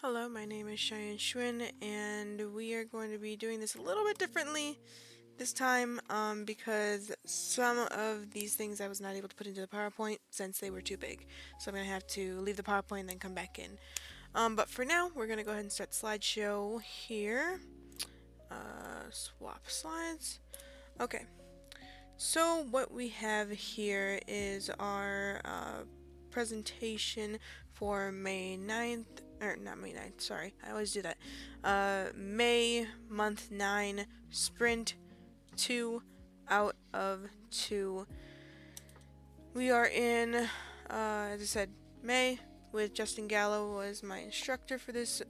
Hello, my name is Cheyenne Schwinn, and we are going to be doing this a little bit differently this time because some of these things I was not able to put into the PowerPoint since they were too big. So I'm going to have to leave the PowerPoint and then come back in. But for now, we're going to go ahead and start slideshow here. Swap slides. Okay, so what we have here is our presentation for May 9th, or not May 9th, sorry, I always do that. May month 9, sprint 2 out of 2. We are in, as I said, May, with Justin Gallo was my instructor for this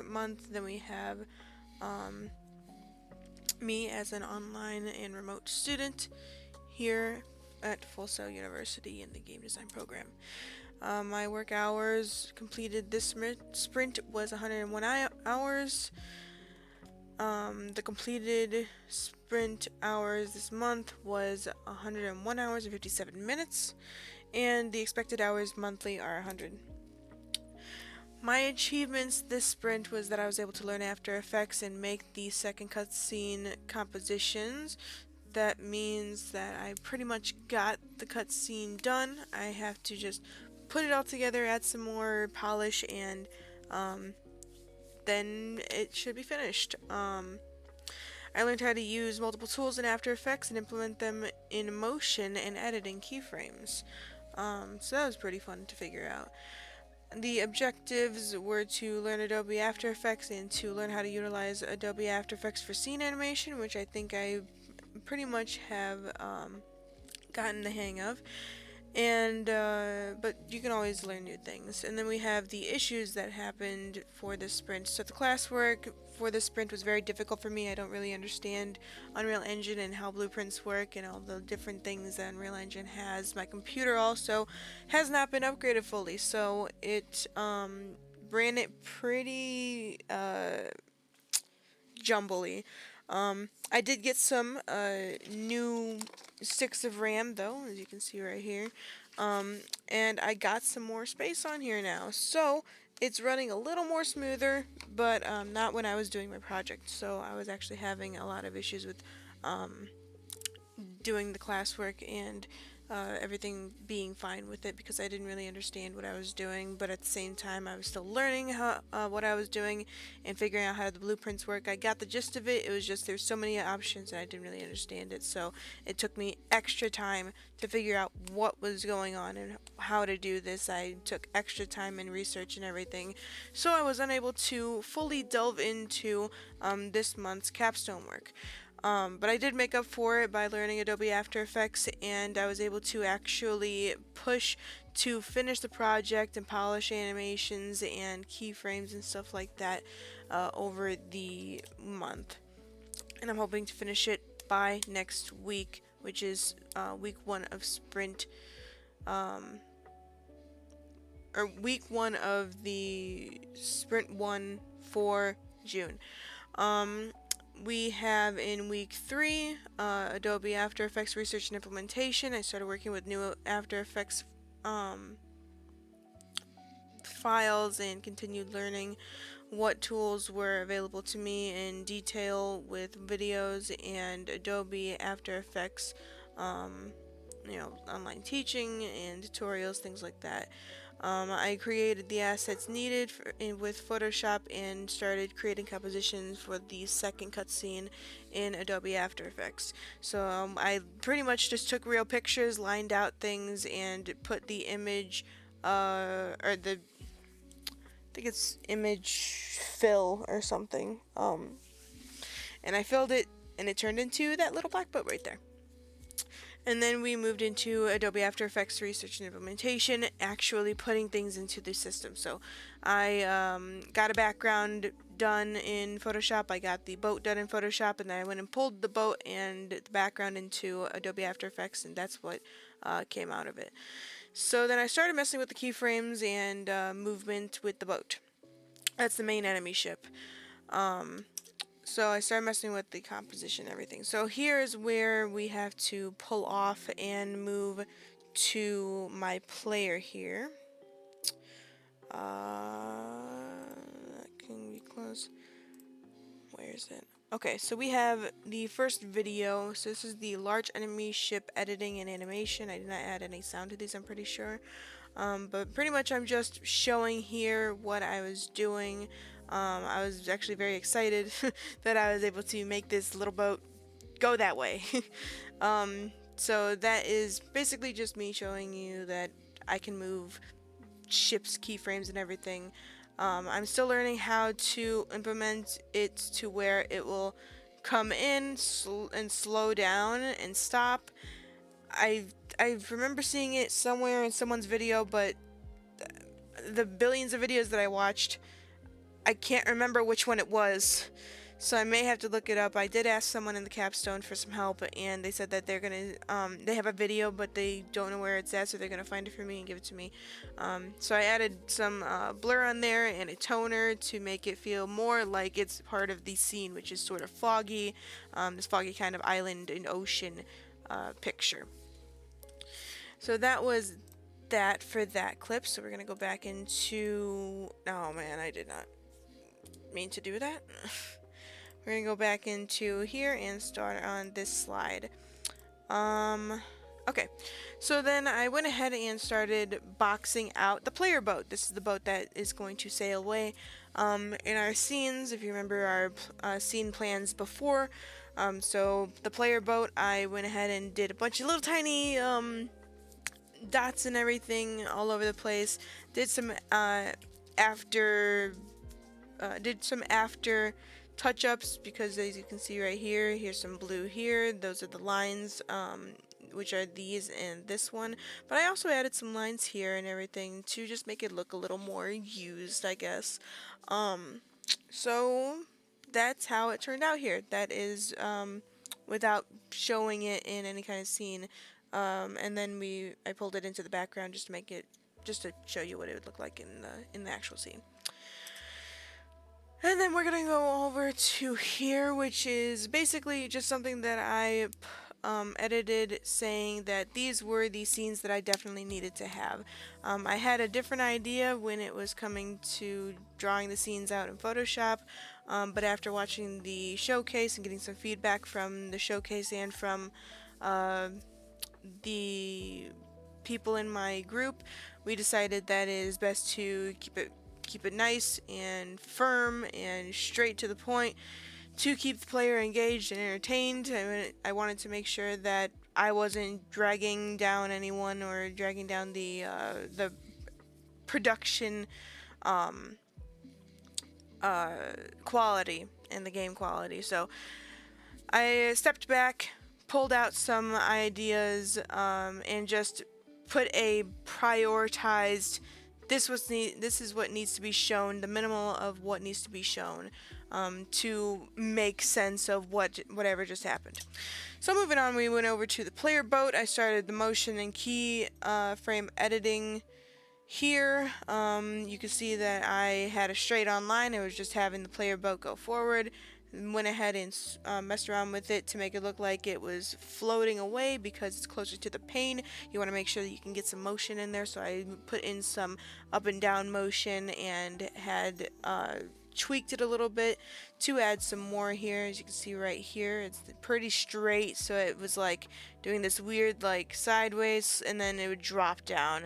month. Then we have me as an online and remote student here at Full Sail University in the game design program. My work hours completed this sprint was 101 hours. The completed sprint hours this month was 101 hours and 57 minutes, and the expected hours monthly are 100. My achievements this sprint was that I was able to learn After Effects and make the second cutscene compositions. That means that I pretty much got the cutscene done. I have to just put it all together, add some more polish, and then it should be finished. I learned how to use multiple tools in After Effects and implement them in motion and editing keyframes. So that was pretty fun to figure out. The objectives were to learn Adobe After Effects and to learn how to utilize Adobe After Effects for scene animation, which I think I pretty much have gotten the hang of. And but you can always learn new things. And then we have the issues that happened for this sprint. So the classwork for this sprint was very difficult for me. I don't really understand Unreal Engine and how blueprints work and all the different things that Unreal Engine has. My computer also has not been upgraded fully, so it ran it pretty jumbly. I did get some new sticks of RAM though, as you can see right here, and I got some more space on here now, so it's running a little more smoother, but not when I was doing my project. So I was actually having a lot of issues with doing the classwork and everything being fine with it because I didn't really understand what I was doing, but at the same time I was still learning how, what I was doing and figuring out how the blueprints work. I got the gist of it. It was just there's so many options and I didn't really understand it, so it took me extra time to figure out what was going on and how to do this. I took extra time and research and everything, so I was unable to fully delve into this month's capstone work. But I did make up for it by learning Adobe After Effects, and I was able to actually push to finish the project and polish animations and keyframes and stuff like that over the month. And I'm hoping to finish it by next week, which is week 1 of sprint, or week 1 of the sprint 1 for June. We have in week 3 Adobe After Effects Research and Implementation. I started working with new After Effects files and continued learning what tools were available to me in detail with videos and Adobe After Effects, online teaching and tutorials, things like that. I created the assets needed with Photoshop and started creating compositions for the second cutscene in Adobe After Effects. So I pretty much just took real pictures, lined out things, and put the image, I think it's image fill or something, and I filled it, and it turned into that little black boat right there. And then we moved into Adobe After Effects Research and Implementation, actually putting things into the system. So I got a background done in Photoshop, I got the boat done in Photoshop, and then I went and pulled the boat and the background into Adobe After Effects, and that's what came out of it. So then I started messing with the keyframes and movement with the boat. That's the main enemy ship. So I started messing with the composition and everything. So here's where we have to pull off and move to my player here. those. Where is it? Okay, so we have the first video. So this is the large enemy ship editing and animation. I did not add any sound to these, I'm pretty sure. But pretty much I'm just showing here what I was doing. I was actually very excited that I was able to make this little boat go that way. So that is basically just me showing you that I can move ships, keyframes, and everything. I'm still learning how to implement it to where it will come in and slow down and stop. I remember seeing it somewhere in someone's video, but the billions of videos that I watched, I can't remember which one it was. So I may have to look it up. I did ask someone in the Capstone for some help, and they said that they're gonna, they have a video, but they don't know where it's at, so they're gonna find it for me and give it to me. So I added some blur on there and a toner to make it feel more like it's part of the scene, which is sort of foggy, this foggy kind of island and ocean picture. So that was that for that clip. So we're gonna go back into, oh man, I did not mean to do that. We're gonna go back into here and start on this slide. Okay, so then I went ahead and started boxing out the player boat. This is the boat that is going to sail away. In our scenes, if you remember our scene plans before, so the player boat, I went ahead and did a bunch of little tiny dots and everything all over the place. Did some after touch-ups, because as you can see right here, here's some blue here. Those are the lines, which are these and this one. But I also added some lines here and everything to just make it look a little more used, I guess. So that's how it turned out here. That is without showing it in any kind of scene. And then I pulled it into the background just to make it, just to show you what it would look like in the actual scene. And then we're gonna go over to here, which is basically just something that I edited, saying that these were the scenes that I definitely needed to have. I had a different idea when it was coming to drawing the scenes out in Photoshop, but after watching the showcase and getting some feedback from the showcase and from the people in my group, we decided that it is best to keep it nice and firm and straight to the point to keep the player engaged and entertained. I wanted to make sure that I wasn't dragging down anyone or dragging down the production quality and the game quality. So I stepped back, pulled out some ideas, and just put a prioritized, this is what needs to be shown, the minimal of what needs to be shown, to make sense of whatever just happened. So moving on, we went over to the player boat. I started the motion and key frame editing here. You can see that I had a straight on line. I was just having the player boat go forward. Went ahead and messed around with it to make it look like it was floating away because it's closer to the pane. You want to make sure that you can get some motion in there, so I put in some up and down motion and had tweaked it a little bit to add some more here. As you can see right here, it's pretty straight, so it was like doing this weird like sideways, and then it would drop down,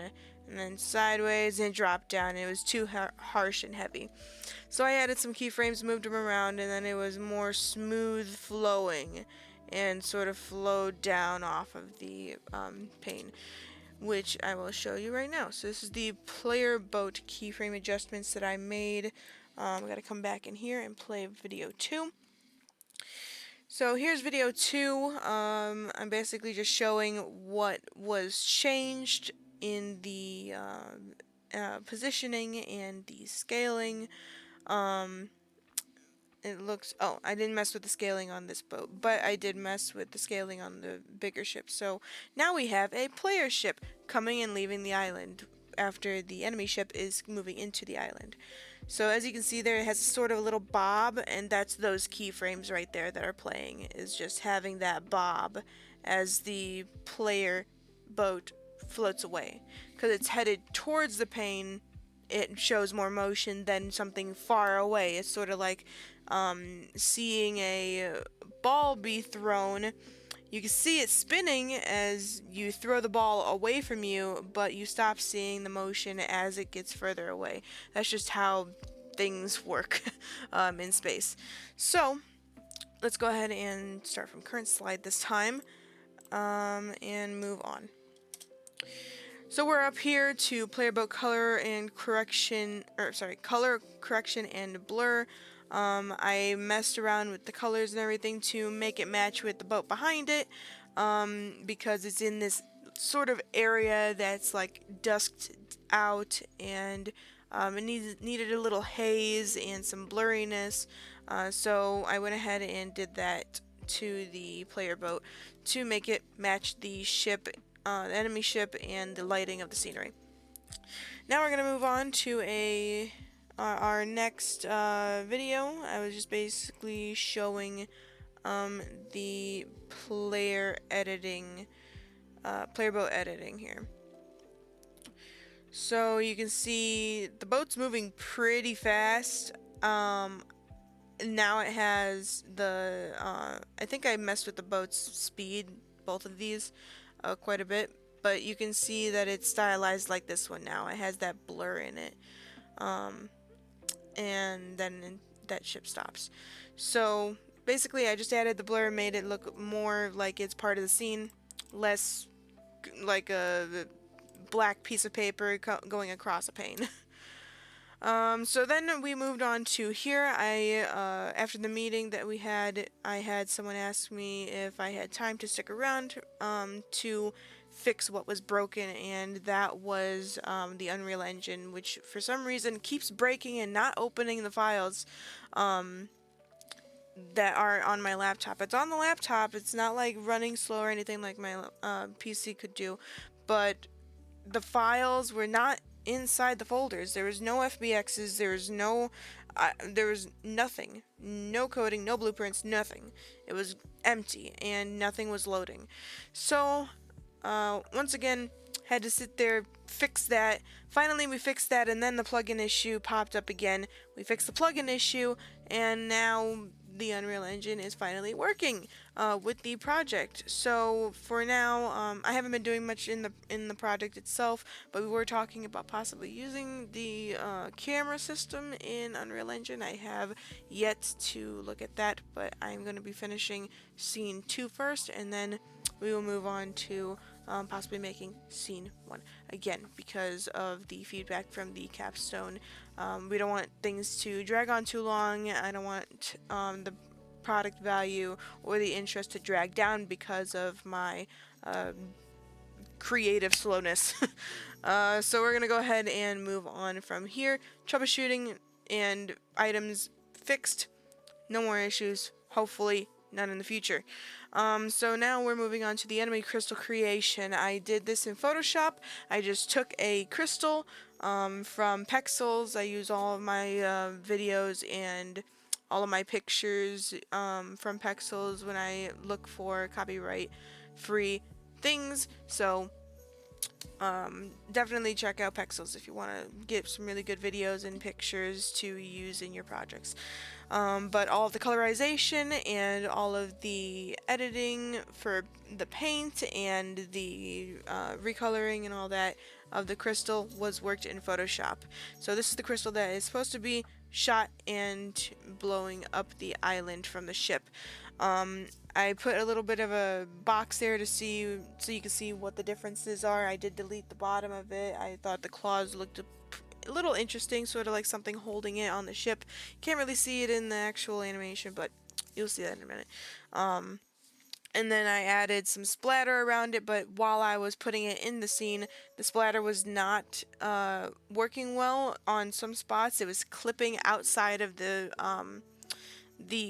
and then sideways and drop down. It was too harsh and heavy. So I added some keyframes, moved them around, and then it was more smooth flowing and sort of flowed down off of the pane, which I will show you right now. So this is the player boat keyframe adjustments that I made. I gotta come back in here and play video 2. So here's video 2. I'm basically just showing what was changed in the positioning and the scaling. It looks, oh, I didn't mess with the scaling on this boat, but I did mess with the scaling on the bigger ship. So now we have a player ship coming and leaving the island after the enemy ship is moving into the island. So as you can see there, it has sort of a little bob, and that's those keyframes right there that are playing, is just having that bob as the player boat floats away, because it's headed towards the pane it shows more motion than something far away. It's sort of like seeing a ball be thrown. You can see it spinning as you throw the ball away from you, but you stop seeing the motion as it gets further away. That's just how things work in space. So let's go ahead and start from current slide this time, and move on. So we're up here to play about color correction and blur. I messed around with the colors and everything to make it match with the boat behind it, because it's in this sort of area that's like dusked out, and it needed a little haze and some blurriness. So I went ahead and did that to the player boat to make it match the ship, the enemy ship, and the lighting of the scenery. Now we're gonna move on to our next video. I was just basically showing the player boat editing here. So you can see the boat's moving pretty fast. Now it has the I think I messed with the boat's speed, both of these, quite a bit, but you can see that it's stylized like this one now. It has that blur in it, and then that ship stops. So basically I just added the blur, made it look more like it's part of the scene, less like a black piece of paper going across a pane. So then we moved on to here. After the meeting that we had, I had someone ask me if I had time to stick around to fix what was broken, and that was the Unreal Engine, which for some reason keeps breaking and not opening the files that are on my laptop. It's on the laptop. It's not like running slow or anything like my PC could do, but the files were not inside the folders. There was no FBXs, there was nothing. No coding, no blueprints, nothing. It was empty and nothing was loading. So, once again, had to sit there, fix that. Finally, we fixed that, and then the plugin issue popped up again. We fixed the plugin issue, and now the Unreal Engine is finally working with the project. So for now, I haven't been doing much in the project itself, but we were talking about possibly using the camera system in Unreal Engine. I have yet to look at that, but I'm going to be finishing scene 2 first, and then we will move on to possibly making scene 1 again, because of the feedback from the Capstone. We don't want things to drag on too long. I don't want the product value or the interest to drag down because of my creative slowness. So we're gonna go ahead and move on from here. Troubleshooting and items fixed. No more issues. Hopefully none in the future. So now we're moving on to the enemy crystal creation. I did this in Photoshop. I just took a crystal from Pexels. I use all of my videos and all of my pictures from Pexels when I look for copyright free things. So definitely check out Pexels if you want to get some really good videos and pictures to use in your projects. But all of the colorization and all of the editing for the paint and the recoloring and all that of the crystal was worked in Photoshop. So this is the crystal that is supposed to be shot and blowing up the island from the ship. I put a little bit of a box there to see, so you can see what the differences are. I did delete the bottom of it. I thought the claws looked a little interesting, sort of like something holding it on the ship. Can't really see it in the actual animation, but you'll see that in a minute. And then I added some splatter around it, but while I was putting it in the scene, the splatter was not working well on some spots. It was clipping outside of the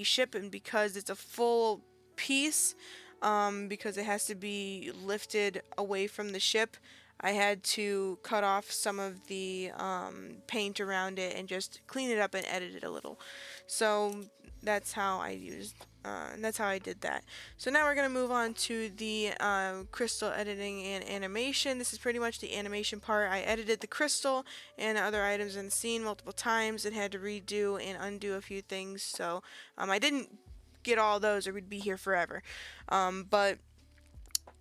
ship, and because it's a full piece, because it has to be lifted away from the ship, I had to cut off some of the paint around it and just clean it up and edit it a little. So that's how I used. That's how I did that. So now we're going to move on to the crystal editing and animation. This is pretty much the animation part. I edited the crystal and other items in the scene multiple times and had to redo and undo a few things. So I didn't get all those or we'd be here forever. But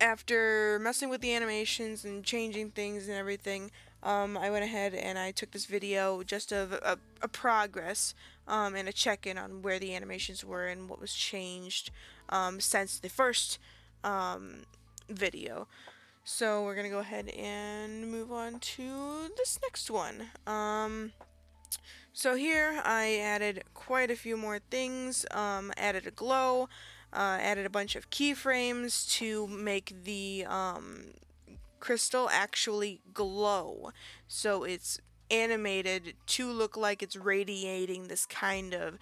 after messing with the animations and changing things and everything, I went ahead and I took this video just of a progress and a check-in on where the animations were and what was changed since the first video. So we're gonna go ahead and move on to this next one. So here I added quite a few more things, added a glow, added a bunch of keyframes to make the crystal actually glow. So it's animated to look like it's radiating this kind of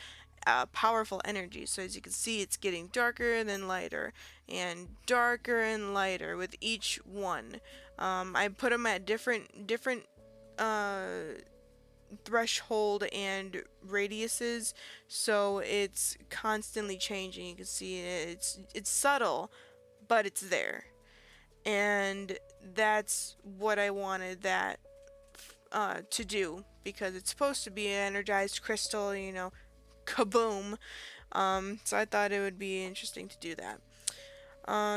powerful energy. So as you can see, it's getting darker and then lighter and darker and lighter with each one. I put them at different threshold and radiuses, so it's constantly changing. You can see it's subtle, but it's there, and that's what I wanted that to do, because it's supposed to be an energized crystal, you know, kaboom. So I thought it would be interesting to do that.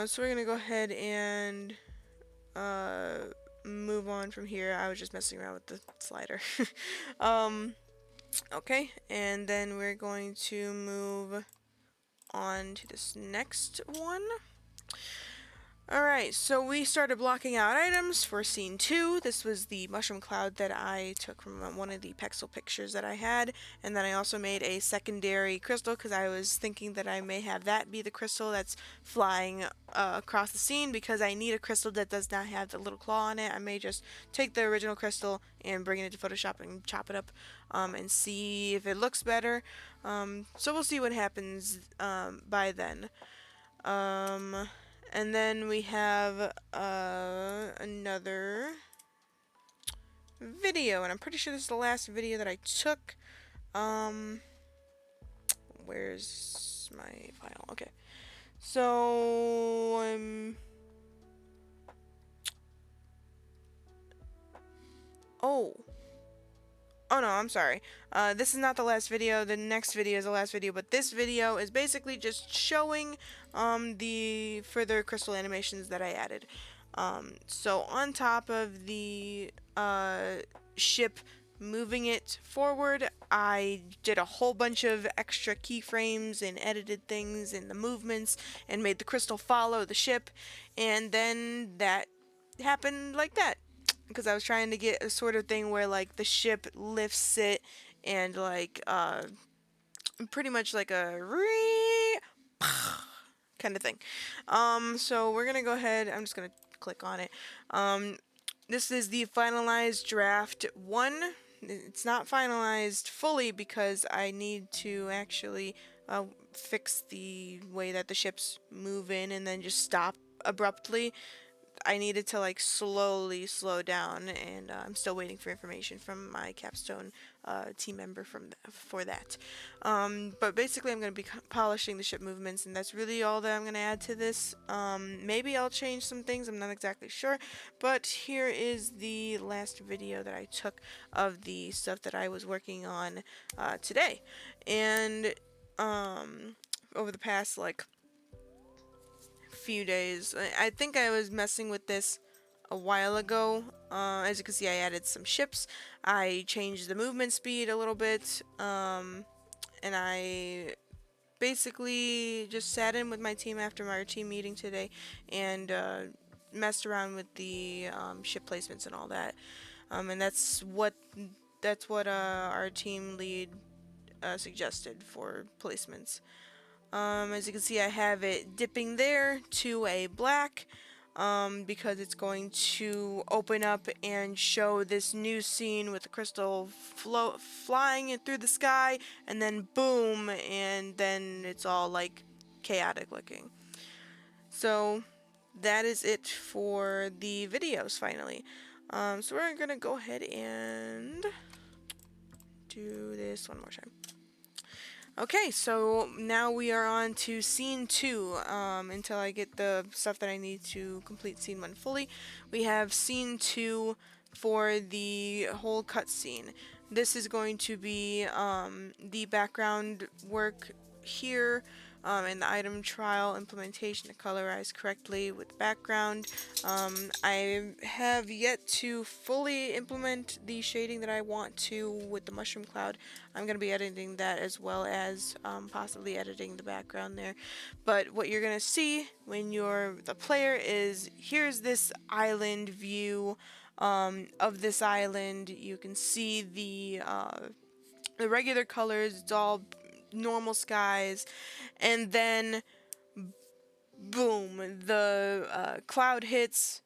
So we're gonna go ahead and move on from here. I was just messing around with the slider. Okay, and then we're going to move on to this next one. Alright, so we started blocking out items for scene 2. This was the mushroom cloud that I took from one of the pixel pictures that I had, and then I also made a secondary crystal because I was thinking that I may have that be the crystal that's flying across the scene, because I need a crystal that does not have the little claw on it. I may just take the original crystal and bring it into Photoshop and chop it up and see if it looks better. So we'll see what happens by then. And then we have another video, and I'm pretty sure this is the last video that I took. Where's my file? Okay. So, Oh no, I'm sorry. This is not the last video. The next video is the last video, but this video is basically just showing the further crystal animations that I added. So on top of the ship moving it forward, I did a whole bunch of extra keyframes and edited things in the movements and made the crystal follow the ship, and then that happened like that. Because I was trying to get a sort of thing where like the ship lifts it and like pretty much like a kind of thing. So we're gonna go ahead. I'm just gonna click on it. This is the finalized draft 1. It's not finalized fully because I need to actually fix the way that the ships move in and then just stop abruptly. I needed to like slowly slow down, and I'm still waiting for information from my Capstone team member for that. But basically, I'm going to be polishing the ship movements, and that's really all that I'm going to add to this. Maybe I'll change some things. I'm not exactly sure. But here is the last video that I took of the stuff that I was working on today, and over the past like few days. I think I was messing with this a while ago. As you can see, I added some ships. I changed the movement speed a little bit, and I basically just sat in with my team after our team meeting today and messed around with the ship placements and all that. And that's what our team lead suggested for placements. As you can see, I have it dipping there to a black because it's going to open up and show this new scene with the crystal flying it through the sky, and then boom, and then it's all like chaotic looking. So that is it for the videos finally. So we're gonna go ahead and do this one more time. Okay, so now we are on to scene 2, until I get the stuff that I need to complete scene 1 fully. We have scene 2 for the whole cutscene. This is going to be the background work here, and the item trial implementation to colorize correctly with background. I have yet to fully implement the shading that I want to with the mushroom cloud. I'm going to be editing that as well as possibly editing the background there. But what you're going to see when you're the player is here's this island view of this island. You can see the regular colors. It's all normal skies, and then boom, the cloud hits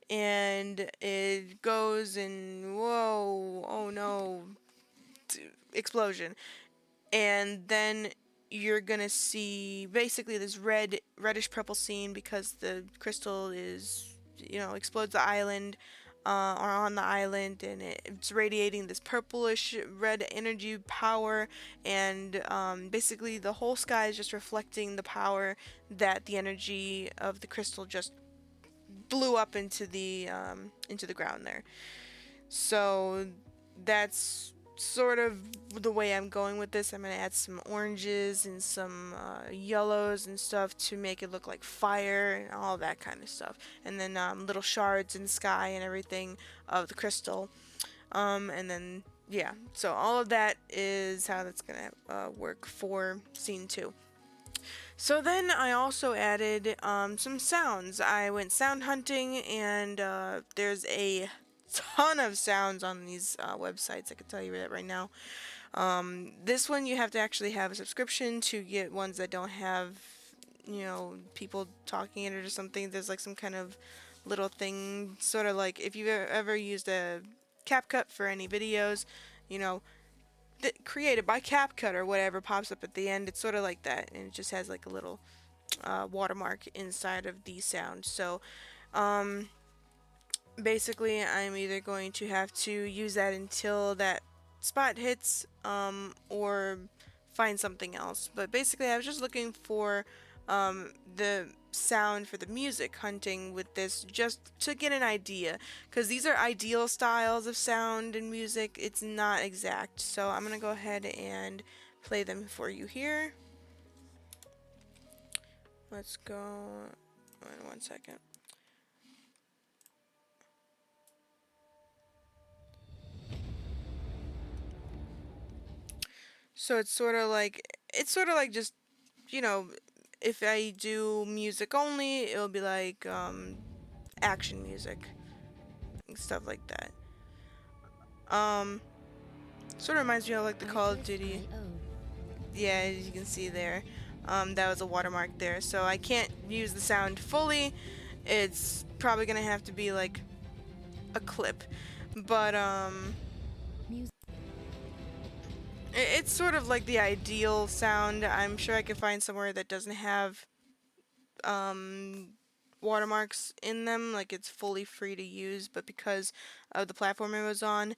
and it goes and whoa, oh no, explosion. And then you're gonna see basically this reddish purple scene because the crystal is, explodes the island, or on the island, and it's radiating this purplish red energy power, and basically the whole sky is just reflecting the power that the energy of the crystal just blew up into the ground there. So that's sort of the way I'm going with this. I'm going to add some oranges and some yellows and stuff to make it look like fire and all that kind of stuff. And then little shards in the sky and everything of the crystal. And then, yeah, so all of that is how that's going to work for scene 2. So then I also added some sounds. I went sound hunting, and there's a ton of sounds on these websites. I can tell you that right now. This one you have to actually have a subscription to get ones that don't have, people talking in it or something. There's like some kind of little thing, sort of like if you've ever used a CapCut for any videos, you know, created by CapCut or whatever pops up at the end. It's sort of like that, and it just has like a little watermark inside of the sound. So um, basically, I'm either going to have to use that until that spot hits, or find something else. But basically, I was just looking for the sound for the music hunting with this just to get an idea, because these are ideal styles of sound and music. It's not exact, so I'm gonna go ahead and play them for you here. Let's go in 1 second. So it's sort of like just, you know, if I do music only, it'll be like action music and stuff like that. Um, Sort of reminds me of like the Call of Duty. Yeah, as you can see there, that was a watermark there. So I can't use the sound fully. It's probably gonna have to be like a clip, but it's sort of like the ideal sound. I'm sure I can find somewhere that doesn't have um, watermarks in them, like it's fully free to use, but because of the platform it was on,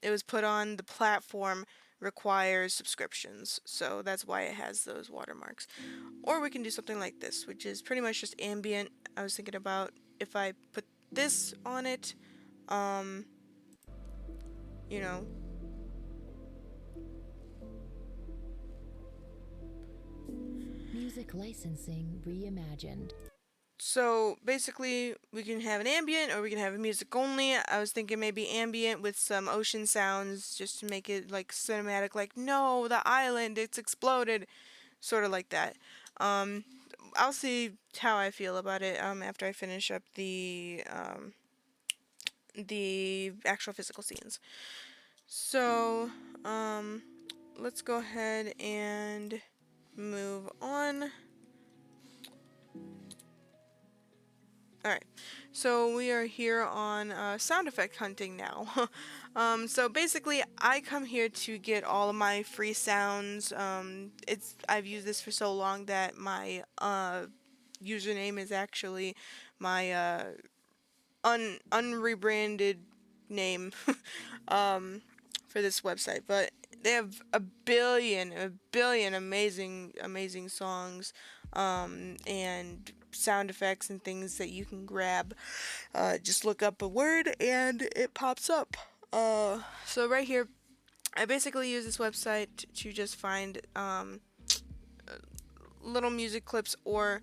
it was put on the platform requires subscriptions, so that's why it has those watermarks. Or we can do something like this, which is pretty much just ambient. I was thinking about if I put this on it, um, you know, Music licensing reimagined. so basically, we can have an ambient or we can have a music only. I was thinking maybe ambient with some ocean sounds just to make it like cinematic, like, no, the island, it's exploded, sort of like that. Um, I'll see how I feel about it after I finish up the actual physical scenes. So, um, let's go ahead and move on. Alright, so we are here on sound effect hunting now. So basically, I come here to get all of my free sounds. I've used this for so long that my username is actually my unrebranded name for this website, but they have a billion amazing songs and sound effects and things that you can grab. Just look up a word and it pops up. So right here, I basically use this website to just find little music clips or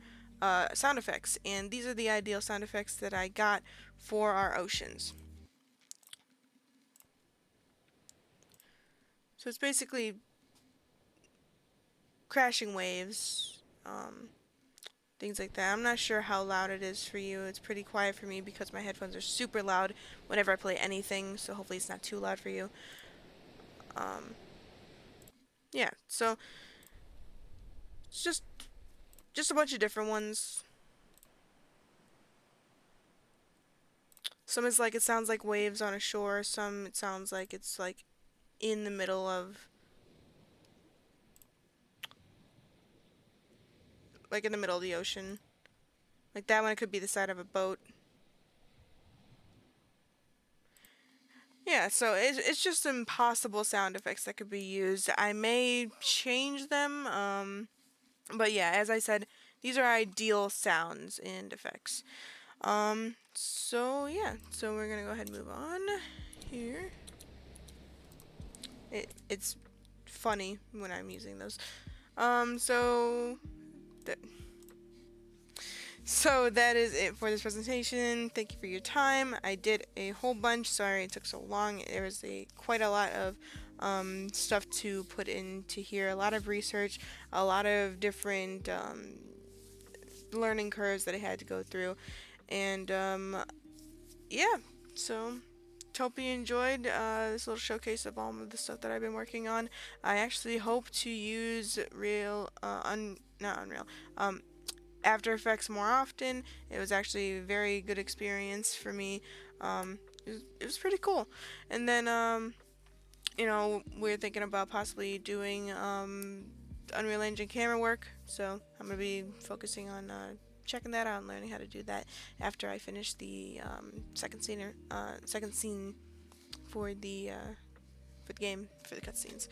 sound effects, and these are the ideal sound effects that I got for our oceans. So it's basically crashing waves, things like that. I'm not sure how loud it is for you. It's pretty quiet for me because my headphones are super loud whenever I play anything, so hopefully it's not too loud for you. Yeah, so it's just a bunch of different ones. Some is like it sounds like waves on a shore. Some it sounds like it's like in the middle of in the middle of the ocean. Like that one, it could be the side of a boat. Yeah, so it's just impossible sound effects that could be used. I may change them, but yeah, as I said, these are ideal sounds and effects. So yeah, so we're gonna go ahead and move on here. It's funny when I'm using those. So th So that is it for this presentation. Thank you for your time. I did a whole bunch. Sorry it took so long. There was quite a lot of stuff to put into here. A lot of research, a lot of different learning curves that I had to go through. And yeah, so hope you enjoyed this little showcase of all of the stuff that I've been working on. I actually hope to use not Unreal, After Effects more often. It was actually a very good experience for me. It was pretty cool. And then, we're thinking about possibly doing Unreal Engine camera work. So I'm going to be focusing on checking that out and learning how to do that after I finish the second scene for the game, for the cutscenes.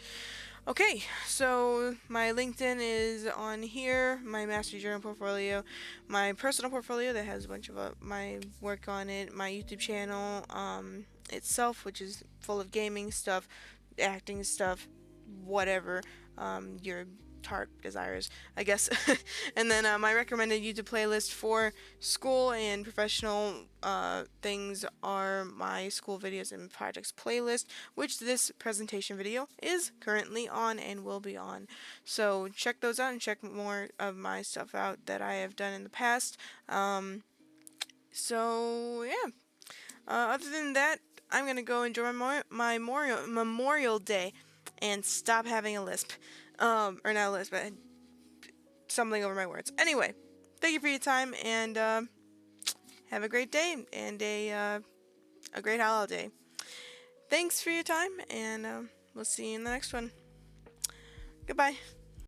Okay, so my LinkedIn is on here, my Master Journal portfolio, my personal portfolio that has a bunch of my work on it, my YouTube channel itself, which is full of gaming stuff, acting stuff, whatever your heart desires, I guess. And then my recommended YouTube playlist for school and professional things are my school videos and projects playlist, which this presentation video is currently on and will be on. So check those out and check more of my stuff out that I have done in the past. So yeah. Other than that, I'm gonna go enjoy my Memorial Day and stop having a lisp. Or not a lisp, but stumbling over my words. Anyway, thank you for your time and have a great day and a great holiday. Thanks for your time, and we'll see you in the next one. Goodbye.